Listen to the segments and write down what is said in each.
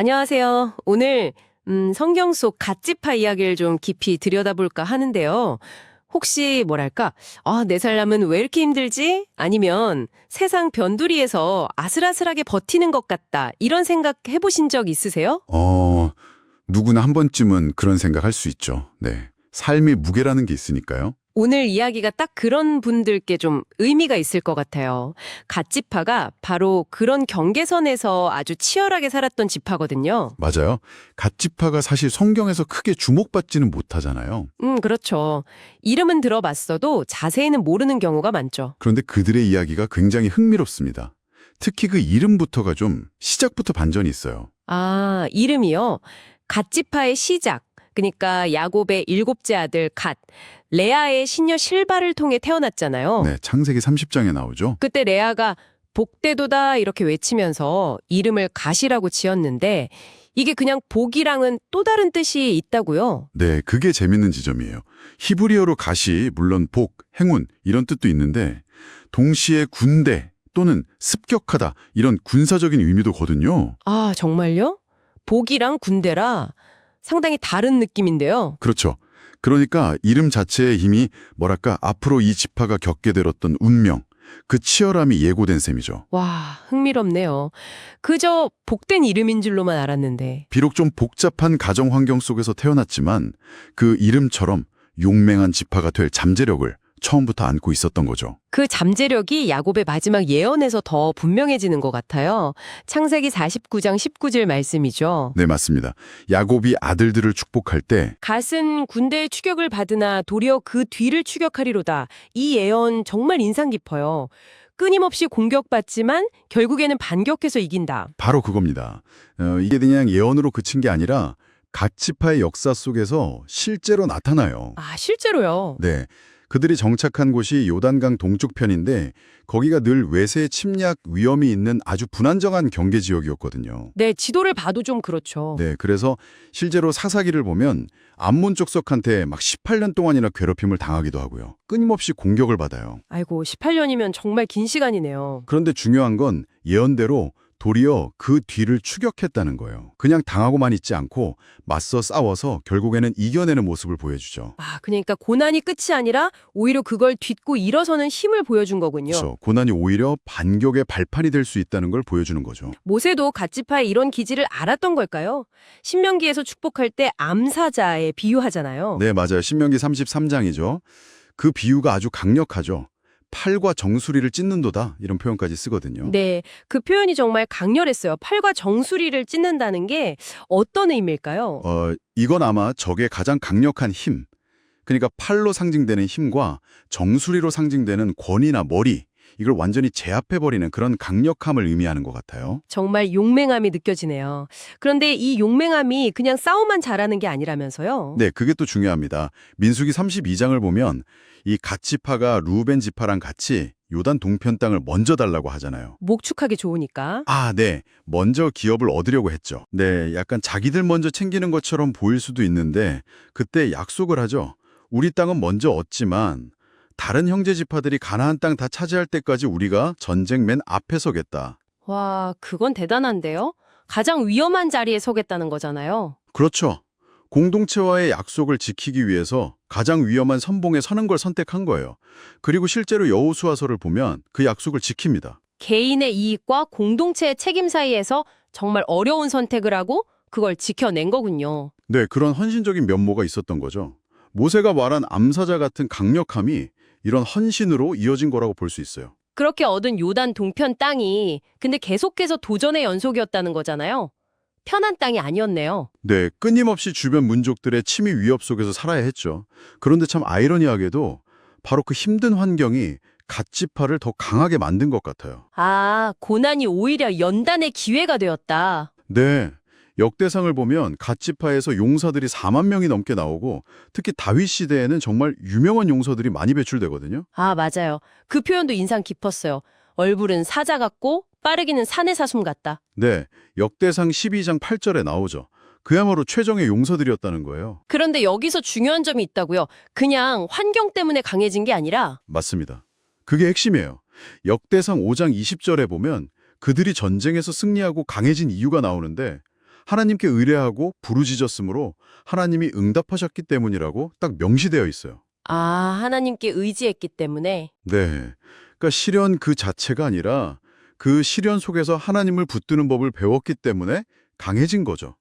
안녕하세요. 오늘 성경 속 갓지파 이야기를 좀 깊이 들여다볼까 하는데요. 혹시 뭐랄까? 내 살람은 왜 이렇게 힘들지? 아니면 세상 변두리에서 아슬아슬하게 버티는 것 같다. 이런 생각 해보신 적 있으세요? 누구나 한 번쯤은 그런 생각할 수 있죠. 네. 삶의 무게라는 게 있으니까요. 오늘 이야기가 딱 그런 분들께 좀 의미가 있을 것 같아요. 갓지파가 바로 그런 경계선에서 아주 치열하게 살았던 지파거든요. 맞아요. 갓지파가 사실 성경에서 크게 주목받지는 못하잖아요. 그렇죠. 이름은 들어봤어도 자세히는 모르는 경우가 많죠. 그런데 그들의 이야기가 굉장히 흥미롭습니다. 특히 그 이름부터가 좀 시작부터 반전이 있어요. 아, 이름이요? 갓지파의 시작. 그러니까 야곱의 일곱째 아들 갓, 레아의 시녀 실바를 통해 태어났잖아요. 네, 창세기 30장에 나오죠. 그때 레아가 복되도다 이렇게 외치면서 이름을 갓이라고 지었는데 이게 그냥 복이랑은 또 다른 뜻이 있다고요? 네, 그게 재밌는 지점이에요. 히브리어로 갓이 물론 복, 행운 이런 뜻도 있는데 동시에 군대 또는 습격하다 이런 군사적인 의미도 거든요. 아, 정말요? 복이랑 군대라 상당히 다른 느낌인데요. 그렇죠. 그러니까 이름 자체의 힘이 뭐랄까 앞으로 이 지파가 겪게 될 어떤 운명, 그 치열함이 예고된 셈이죠. 와, 흥미롭네요. 그저 복된 이름인 줄로만 알았는데. 비록 좀 복잡한 가정 환경 속에서 태어났지만 그 이름처럼 용맹한 지파가 될 잠재력을 처음부터 안고 있었던 거죠. 그 잠재력이 야곱의 마지막 예언에서 더 분명해지는 것 같아요. 창세기 49장 19절 말씀이죠. 네, 맞습니다. 야곱이 아들들을 축복할 때 갓은 군대의 추격을 받으나 도리어 그 뒤를 추격하리로다. 이 예언 정말 인상 깊어요. 끊임없이 공격받지만 결국에는 반격해서 이긴다. 바로 그겁니다. 이게 그냥 예언으로 그친 게 아니라 갓 지파의 역사 속에서 실제로 나타나요. 아, 실제로요. 네. 그들이 정착한 곳이 요단강 동쪽 편인데 거기가 늘 외세 침략 위험이 있는 아주 불안정한 경계 지역이었거든요. 네, 지도를 봐도 좀 그렇죠. 네, 그래서 실제로 사사기를 보면 암몬 족속한테 막 18년 동안이나 괴롭힘을 당하기도 하고요. 끊임없이 공격을 받아요. 아이고, 18년이면 정말 긴 시간이네요. 그런데 중요한 건 예언대로 도리어 그 뒤를 추격했다는 거예요. 그냥 당하고만 있지 않고 맞서 싸워서 결국에는 이겨내는 모습을 보여주죠. 아, 그러니까 고난이 끝이 아니라 오히려 그걸 딛고 일어서는 힘을 보여준 거군요. 그렇죠. 고난이 오히려 반격의 발판이 될 수 있다는 걸 보여주는 거죠. 모세도 갓지파의 이런 기질을 알았던 걸까요? 신명기에서 축복할 때 암사자에 비유하잖아요. 네, 맞아요. 신명기 33장이죠. 그 비유가 아주 강력하죠. 팔과 정수리를 찢는도다 이런 표현까지 쓰거든요. 네, 그 표현이 정말 강렬했어요. 팔과 정수리를 찢는다는 게 어떤 의미일까요? 이건 아마 적의 가장 강력한 힘, 그러니까 팔로 상징되는 힘과 정수리로 상징되는 권위나 머리, 이걸 완전히 제압해버리는 그런 강력함을 의미하는 것 같아요. 정말 용맹함이 느껴지네요. 그런데 이 용맹함이 그냥 싸움만 잘하는 게 아니라면서요? 네, 그게 또 중요합니다. 민수기 32장을 보면 이 갓지파가 루벤 지파랑 같이 요단 동편 땅을 먼저 달라고 하잖아요. 목축하기 좋으니까. 아, 네. 먼저 기업을 얻으려고 했죠. 네, 약간 자기들 먼저 챙기는 것처럼 보일 수도 있는데 그때 약속을 하죠. 우리 땅은 먼저 얻지만 다른 형제 지파들이 가나안 땅 다 차지할 때까지 우리가 전쟁 맨 앞에 서겠다. 와, 그건 대단한데요? 가장 위험한 자리에 서겠다는 거잖아요. 그렇죠. 공동체와의 약속을 지키기 위해서 가장 위험한 선봉에 서는 걸 선택한 거예요. 그리고 실제로 여호수아서를 보면 그 약속을 지킵니다. 개인의 이익과 공동체의 책임 사이에서 정말 어려운 선택을 하고 그걸 지켜낸 거군요. 네, 그런 헌신적인 면모가 있었던 거죠. 모세가 말한 암사자 같은 강력함이 이런 헌신으로 이어진 거라고 볼 수 있어요. 그렇게 얻은 요단 동편 땅이 근데 계속해서 도전의 연속이었다는 거잖아요. 편한 땅이 아니었네요. 네, 끊임없이 주변 민족들의 침입 위협 속에서 살아야 했죠. 그런데 참 아이러니하게도 바로 그 힘든 환경이 갓지파를 더 강하게 만든 것 같아요. 아, 고난이 오히려 연단의 기회가 되었다. 네, 역대상을 보면 갓지파에서 용사들이 4만 명이 넘게 나오고 특히 다윗 시대에는 정말 유명한 용사들이 많이 배출되거든요. 아, 맞아요. 그 표현도 인상 깊었어요. 얼굴은 사자 같고 빠르기는 사내 사슴 같다. 네, 역대상 12장 8절에 나오죠. 그야말로 최정의 용사들이었다는 거예요. 그런데 여기서 중요한 점이 있다고요. 그냥 환경 때문에 강해진 게 아니라 맞습니다. 그게 핵심이에요. 역대상 5장 20절에 보면 그들이 전쟁에서 승리하고 강해진 이유가 나오는데 하나님께 의뢰하고 부르짖었으므로 하나님이 응답하셨기 때문이라고 딱 명시되어 있어요. 아, 하나님께 의지했기 때문에. 네. 그러니까 시련 그 자체가 아니라 그 시련 속에서 하나님을 붙드는 법을 배웠기 때문에 강해진 거죠.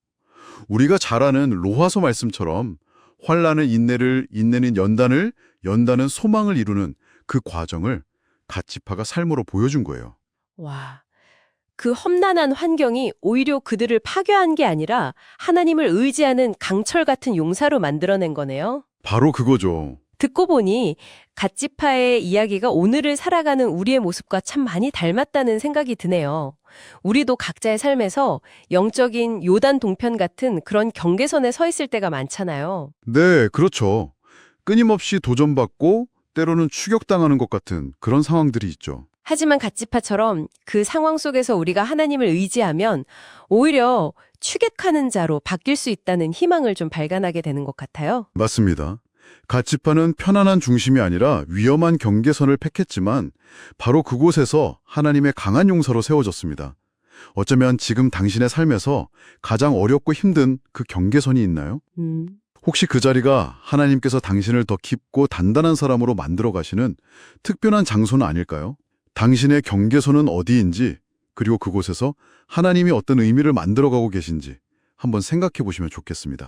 우리가 잘 아는 로하서 말씀처럼 환난은 인내를, 인내는 연단을, 연단은 소망을 이루는 그 과정을 갓지파가 삶으로 보여준 거예요. 와, 그 험난한 환경이 오히려 그들을 파괴한 게 아니라 하나님을 의지하는 강철 같은 용사로 만들어낸 거네요. 바로 그거죠. 듣고 보니 갓지파의 이야기가 오늘을 살아가는 우리의 모습과 참 많이 닮았다는 생각이 드네요. 우리도 각자의 삶에서 영적인 요단 동편 같은 그런 경계선에 서 있을 때가 많잖아요. 네, 그렇죠. 끊임없이 도전받고 때로는 추격당하는 것 같은 그런 상황들이 있죠. 하지만 갓지파처럼 그 상황 속에서 우리가 하나님을 의지하면 오히려 추격하는 자로 바뀔 수 있다는 희망을 좀 발견하게 되는 것 같아요. 맞습니다. 갓지파는 편안한 중심이 아니라 위험한 경계선을 택했지만 바로 그곳에서 하나님의 강한 용사로 세워졌습니다. 어쩌면 지금 당신의 삶에서 가장 어렵고 힘든 그 경계선이 있나요? 혹시 그 자리가 하나님께서 당신을 더 깊고 단단한 사람으로 만들어 가시는 특별한 장소는 아닐까요? 당신의 경계선은 어디인지, 그리고 그곳에서 하나님이 어떤 의미를 만들어가고 계신지 한번 생각해 보시면 좋겠습니다.